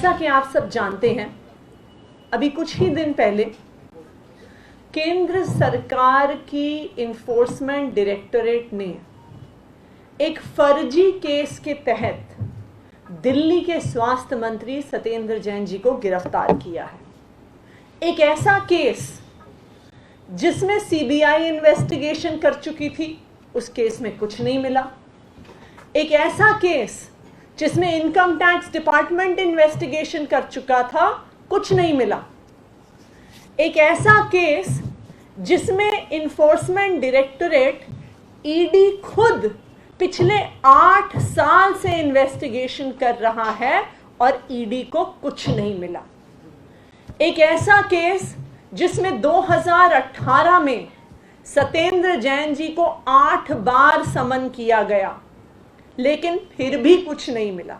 जैसा कि आप सब जानते हैं, अभी कुछ ही दिन पहले केंद्र सरकार की इन्फोर्समेंट डायरेक्टरेट ने एक फर्जी केस के तहत दिल्ली के स्वास्थ्य मंत्री सत्येंद्र जैन जी को गिरफ्तार किया है। एक ऐसा केस जिसमें सीबीआई इन्वेस्टिगेशन कर चुकी थी, उस केस में कुछ नहीं मिला। एक ऐसा केस जिसमें इनकम टैक्स डिपार्टमेंट इन्वेस्टिगेशन कर चुका था, कुछ नहीं मिला। एक ऐसा केस जिसमें इन्फोर्समेंट डायरेक्टरेट ईडी खुद पिछले 8 साल से इन्वेस्टिगेशन कर रहा है और ईडी को कुछ नहीं मिला। एक ऐसा केस जिसमें 2018 में सत्येंद्र जैन जी को 8 बार समन किया गया, लेकिन फिर भी कुछ नहीं मिला।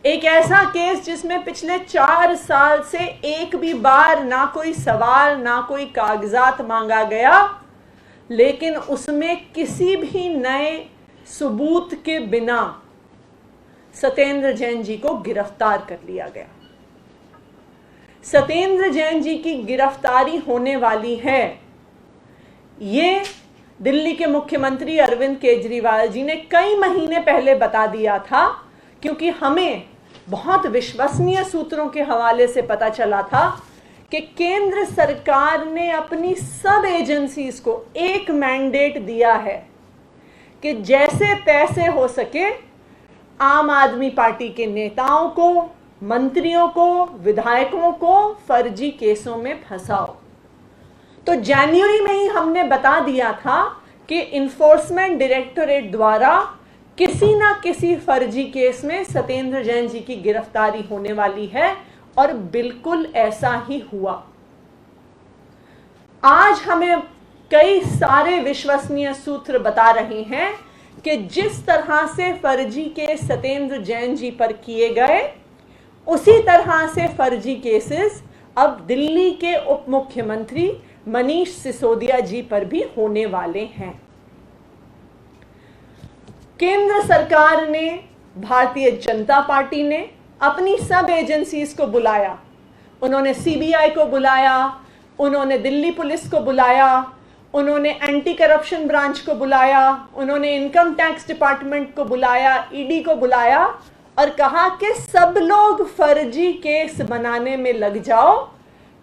एक ऐसा केस जिसमें पिछले 4 साल से एक भी बार ना कोई सवाल ना कोई कागजात मांगा गया, लेकिन उसमें किसी भी नए सबूत के बिना सत्येंद्र जैन जी को गिरफ्तार कर लिया गया। सत्येंद्र जैन जी की गिरफ्तारी होने वाली है, ये दिल्ली के मुख्यमंत्री अरविंद केजरीवाल जी ने कई महीने पहले बता दिया था, क्योंकि हमें बहुत विश्वसनीय सूत्रों के हवाले से पता चला था कि केंद्र सरकार ने अपनी सब एजेंसीज को एक मैंडेट दिया है कि जैसे तैसे हो सके आम आदमी पार्टी के नेताओं को, मंत्रियों को, विधायकों को फर्जी केसों में फंसाओ। तो जनवरी में ही हमने बता दिया था कि इन्फोर्समेंट डायरेक्टरेट द्वारा किसी ना किसी फर्जी केस में सत्येंद्र जैन जी की गिरफ्तारी होने वाली है, और बिल्कुल ऐसा ही हुआ। आज हमें कई सारे विश्वसनीय सूत्र बता रहे हैं कि जिस तरह से फर्जी केस सत्येंद्र जैन जी पर किए गए, उसी तरह से फर्जी केसेस अब दिल्ली के उप मुख्यमंत्री मनीष सिसोदिया जी पर भी होने वाले हैं। केंद्र सरकार ने, भारतीय जनता पार्टी ने अपनी सब एजेंसीज को बुलाया। उन्होंने सीबीआई को बुलाया, उन्होंने दिल्ली पुलिस को बुलाया, उन्होंने एंटी करप्शन ब्रांच को बुलाया, उन्होंने इनकम टैक्स डिपार्टमेंट को बुलाया, ईडी को बुलाया और कहा कि सब लोग फर्जी केस बनाने में लग जाओ,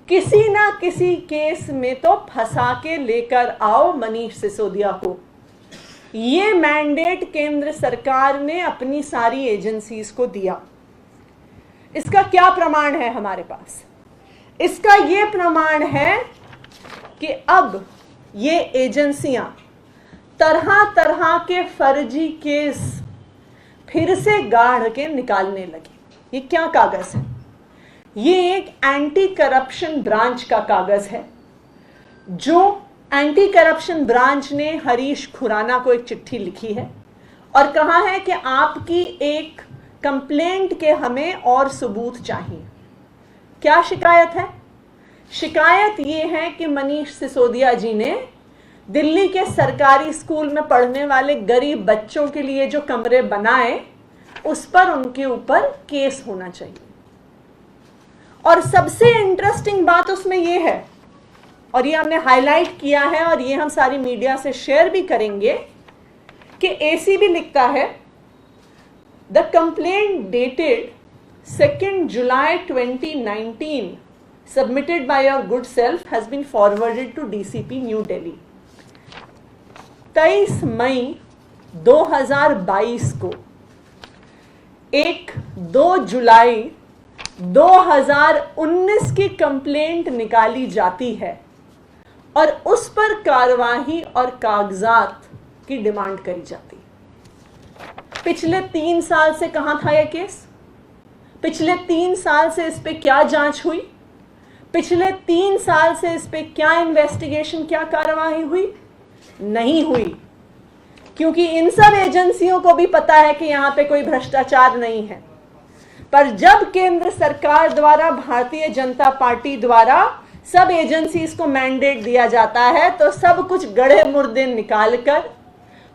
किसी ना किसी केस में तो फंसा के लेकर आओ मनीष सिसोदिया को। ये मैंडेट केंद्र सरकार ने अपनी सारी एजेंसीज को दिया। इसका क्या प्रमाण है हमारे पास? इसका ये प्रमाण है कि अब ये एजेंसियां तरह तरह के फर्जी केस फिर से गाढ़ के निकालने लगी। ये क्या कागज है? ये एक एंटी करप्शन ब्रांच का कागज है, जो एंटी करप्शन ब्रांच ने हरीश खुराना को एक चिट्ठी लिखी है और कहा है कि आपकी एक कंप्लेंट के हमें और सबूत चाहिए। क्या शिकायत है? शिकायत ये है कि मनीष सिसोदिया जी ने दिल्ली के सरकारी स्कूल में पढ़ने वाले गरीब बच्चों के लिए जो कमरे बनाए, उस पर उनके ऊपर केस होना चाहिए। और सबसे इंटरेस्टिंग बात उसमें यह है, और ये हमने हाईलाइट किया है और ये हम सारी मीडिया से शेयर भी करेंगे, कि एसीबी लिखता है, the complaint dated 2 July 2019 submitted by your good self has been forwarded to DCP New Delhi. 23 मई 2022 को 2 जुलाई 2019 की कंप्लेंट निकाली जाती है और उस पर कार्यवाही और कागजात की डिमांड करी जाती। पिछले 3 साल से कहां था यह केस? पिछले 3 साल से इस पे क्या जांच हुई? पिछले 3 साल से इस पे क्या इन्वेस्टिगेशन, क्या कार्यवाही हुई? नहीं हुई, क्योंकि इन सब एजेंसियों को भी पता है कि यहां पे कोई भ्रष्टाचार नहीं है। पर जब केंद्र सरकार द्वारा, भारतीय जनता पार्टी द्वारा सब एजेंसीज को मैंडेट दिया जाता है, तो सब कुछ गड़े मुर्दे निकालकर,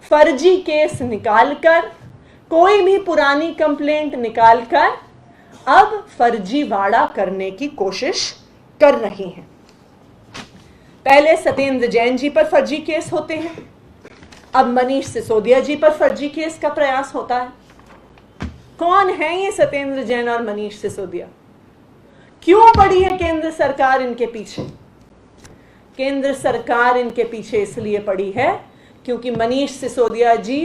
फर्जी केस निकालकर, कोई भी पुरानी कंप्लेंट निकालकर अब फर्जीवाड़ा करने की कोशिश कर रही हैं। पहले सत्येंद्र जैन जी पर फर्जी केस होते हैं, अब मनीष सिसोदिया जी पर फर्जी केस का प्रयास होता है। कौन है ये सत्येंद्र जैन और मनीष सिसोदिया? क्यों पड़ी है केंद्र सरकार इनके पीछे? केंद्र सरकार इनके पीछे इसलिए पड़ी है क्योंकि मनीष सिसोदिया जी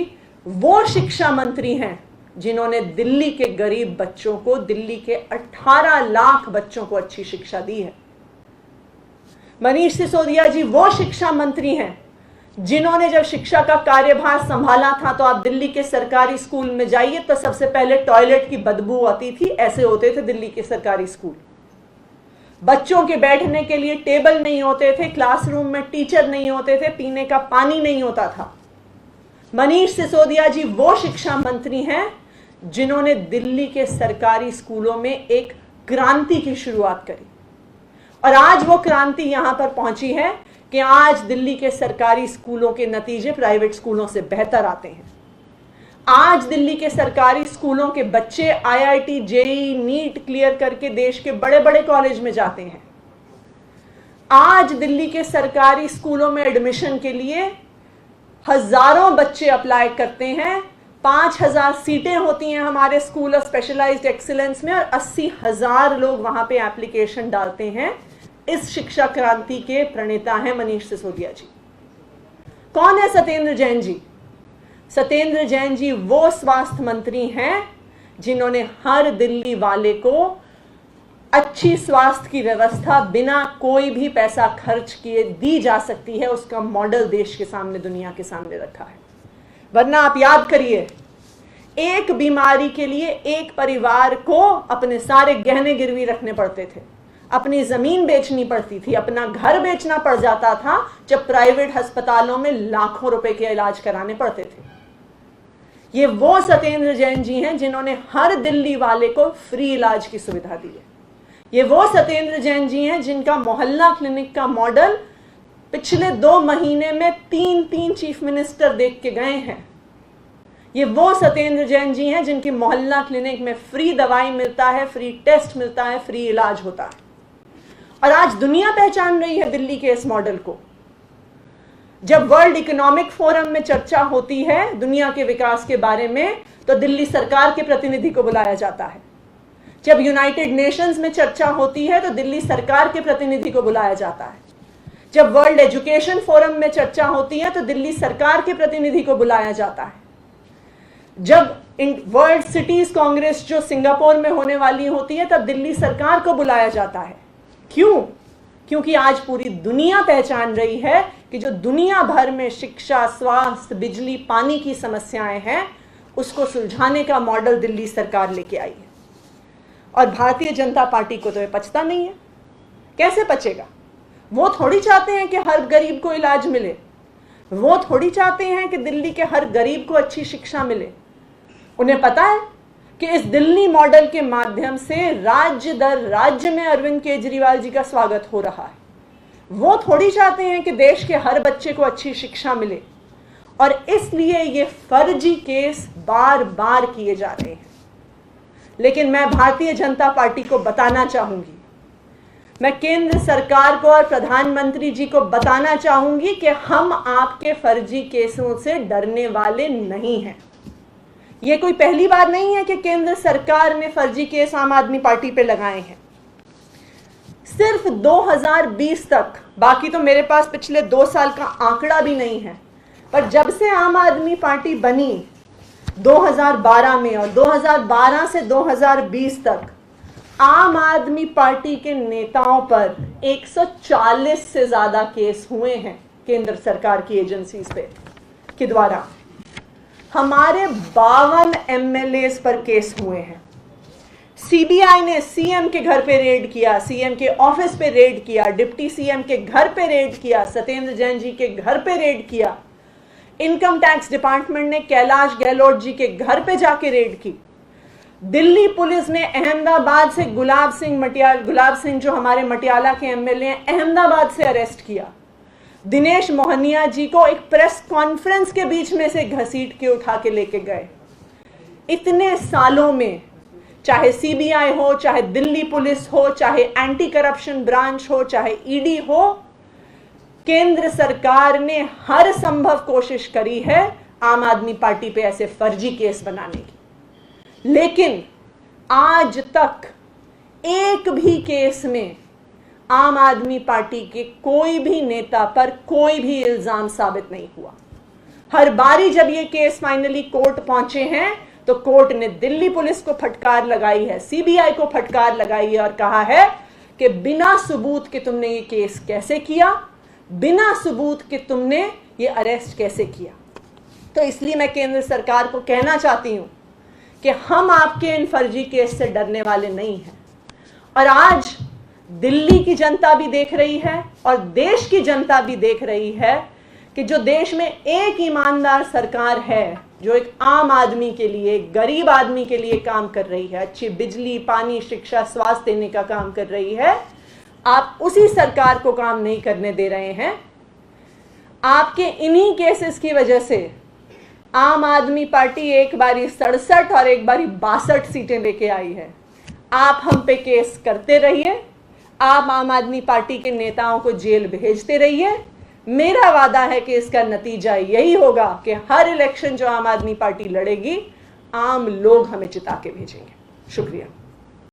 वो शिक्षा मंत्री हैं जिन्होंने दिल्ली के गरीब बच्चों को, दिल्ली के 18 लाख बच्चों को अच्छी शिक्षा दी है। मनीष सिसोदिया जी वो शिक्षा मंत्री हैं जिन्होंने जब शिक्षा का कार्यभार संभाला था तो आप दिल्ली के सरकारी स्कूल में जाइए तो सबसे पहले टॉयलेट की बदबू आती थी। ऐसे होते थे दिल्ली के सरकारी स्कूल। बच्चों के बैठने के लिए टेबल नहीं होते थे, क्लासरूम में टीचर नहीं होते थे, पीने का पानी नहीं होता था। मनीष सिसोदिया जी वो शिक्षा मंत्री हैं जिन्होंने दिल्ली के सरकारी स्कूलों में एक क्रांति की शुरुआत करी। और आज वो क्रांति यहां पर पहुंची है कि आज दिल्ली के सरकारी स्कूलों के नतीजे प्राइवेट स्कूलों से बेहतर आते हैं। आज दिल्ली के सरकारी स्कूलों के बच्चे आईआईटी, जेईई, नीट क्लियर करके देश के बड़े बड़े कॉलेज में जाते हैं। आज दिल्ली के सरकारी स्कूलों में एडमिशन के लिए हजारों बच्चे अप्लाई करते हैं। 5000 सीटें होती हैं हमारे स्कूल ऑफ स्पेशलाइज्ड एक्सीलेंस में और 80,000 लोग वहां पे एप्लीकेशन डालते हैं। इस शिक्षा क्रांति के प्रणेता हैं मनीष सिसोदिया जी। कौन है सत्येंद्र जैन जी? सत्येंद्र जैन जी वो स्वास्थ्य मंत्री हैं जिन्होंने हर दिल्ली वाले को अच्छी स्वास्थ्य की व्यवस्था बिना कोई भी पैसा खर्च किए दी जा सकती है, उसका मॉडल देश के सामने, दुनिया के सामने रखा है। वरना आप याद करिए, एक बीमारी के लिए एक परिवार को अपने सारे गहने गिरवी रखने पड़ते थे, अपनी जमीन बेचनी पड़ती थी, अपना घर बेचना पड़ जाता था जब प्राइवेट अस्पतालों में लाखों रुपए के इलाज कराने पड़ते थे। ये वो सत्येंद्र जैन जी हैं जिन्होंने हर दिल्ली वाले को फ्री इलाज की सुविधा दी है। ये वो सत्येंद्र जैन जी हैं जिनका मोहल्ला क्लिनिक का मॉडल पिछले 2 महीने में 3 चीफ मिनिस्टर देख के गए हैं। ये वो सत्येंद्र जैन जी हैं जिनकी मोहल्ला क्लिनिक में फ्री दवाई मिलता है, फ्री टेस्ट मिलता है, फ्री इलाज होता है। और आज दुनिया पहचान रही है दिल्ली के इस मॉडल को। जब वर्ल्ड इकोनॉमिक फोरम में चर्चा होती है दुनिया के विकास के बारे में तो दिल्ली सरकार के प्रतिनिधि को बुलाया जाता है। जब यूनाइटेड नेशंस में चर्चा होती है तो दिल्ली सरकार के प्रतिनिधि को बुलाया जाता है। जब वर्ल्ड एजुकेशन फोरम में चर्चा होती है तो दिल्ली सरकार के प्रतिनिधि को बुलाया जाता है। जब वर्ल्ड सिटीज कांग्रेस जो सिंगापुर में होने वाली होती है तब दिल्ली सरकार को बुलाया जाता है। क्यों? क्योंकि आज पूरी दुनिया पहचान रही है कि जो दुनिया भर में शिक्षा, स्वास्थ्य, बिजली, पानी की समस्याएं हैं उसको सुलझाने का मॉडल दिल्ली सरकार लेके आई है। और भारतीय जनता पार्टी को तो ये पचता नहीं है। कैसे पचेगा? वो थोड़ी चाहते हैं कि हर गरीब को इलाज मिले, वो थोड़ी चाहते हैं कि दिल्ली के हर गरीब को अच्छी शिक्षा मिले। उन्हें पता है कि इस दिल्ली मॉडल के माध्यम से राज्य दर राज्य में अरविंद केजरीवाल जी का स्वागत हो रहा है। वो थोड़ी चाहते हैं कि देश के हर बच्चे को अच्छी शिक्षा मिले। और इसलिए ये फर्जी केस बार बार किए जा रहे हैं। लेकिन मैं भारतीय जनता पार्टी को बताना चाहूंगी, मैं केंद्र सरकार को और प्रधानमंत्री जी को बताना चाहूंगी कि हम आपके फर्जी केसों से डरने वाले नहीं हैं। यह कोई पहली बार नहीं है कि केंद्र सरकार ने फर्जी केस आम आदमी पार्टी पे लगाए हैं। सिर्फ 2020 तक, बाकी तो मेरे पास पिछले 2 साल का आंकड़ा भी नहीं है, पर जब से आम आदमी पार्टी बनी 2012 में और 2012 से 2020 तक आम आदमी पार्टी के नेताओं पर 140 से ज्यादा केस हुए हैं केंद्र सरकार की एजेंसीज पे के द्वारा। हमारे 52 एमएलएस पर केस हुए हैं। सीबीआई ने सीएम के घर पे रेड किया, सीएम के ऑफिस पे रेड किया, डिप्टी सीएम के घर पे रेड किया, सत्येंद्र जैन जी के घर पे रेड किया। इनकम टैक्स डिपार्टमेंट ने कैलाश गहलोत जी के घर पे जाके रेड की। दिल्ली पुलिस ने अहमदाबाद से गुलाब सिंह जो हमारे मटियाला के एमएलए हैं, अहमदाबाद से अरेस्ट किया। दिनेश मोहनिया जी को एक प्रेस कॉन्फ्रेंस के बीच में से घसीट के उठा के लेके गए। इतने सालों में चाहे सीबीआई हो, चाहे दिल्ली पुलिस हो, चाहे एंटी करप्शन ब्रांच हो, चाहे ईडी हो, केंद्र सरकार ने हर संभव कोशिश करी है आम आदमी पार्टी पे ऐसे फर्जी केस बनाने की, लेकिन आज तक एक भी केस में आम आदमी पार्टी के कोई भी नेता पर कोई भी इल्जाम साबित नहीं हुआ। हर बारी जब ये केस फाइनली कोर्ट पहुंचे हैं तो कोर्ट ने दिल्ली पुलिस को फटकार लगाई है, सीबीआई को फटकार लगाई है और कहा है कि बिना सबूत के तुमने ये केस कैसे किया, बिना सबूत के तुमने ये अरेस्ट कैसे किया। तो इसलिए मैं केंद्र सरकार को कहना चाहती हूं कि हम आपके इन फर्जी केस से डरने वाले नहीं हैं। और आज दिल्ली की जनता भी देख रही है और देश की जनता भी देख रही है कि जो देश में एक ईमानदार सरकार है, जो एक आम आदमी के लिए, गरीब आदमी के लिए काम कर रही है, अच्छी बिजली, पानी, शिक्षा, स्वास्थ्य देने का काम कर रही है, आप उसी सरकार को काम नहीं करने दे रहे हैं। आपके इन्हीं केसेस की वजह से आम आदमी पार्टी एक बारी 67 और एक बारी 62 सीटें लेके आई है। आप हम पे केस करते रहिए, आप आम आदमी पार्टी के नेताओं को जेल भेजते रहिए। मेरा वादा है कि इसका नतीजा यही होगा कि हर इलेक्शन जो आम आदमी पार्टी लड़ेगी, आम लोग हमें जिता के भेजेंगे। शुक्रिया।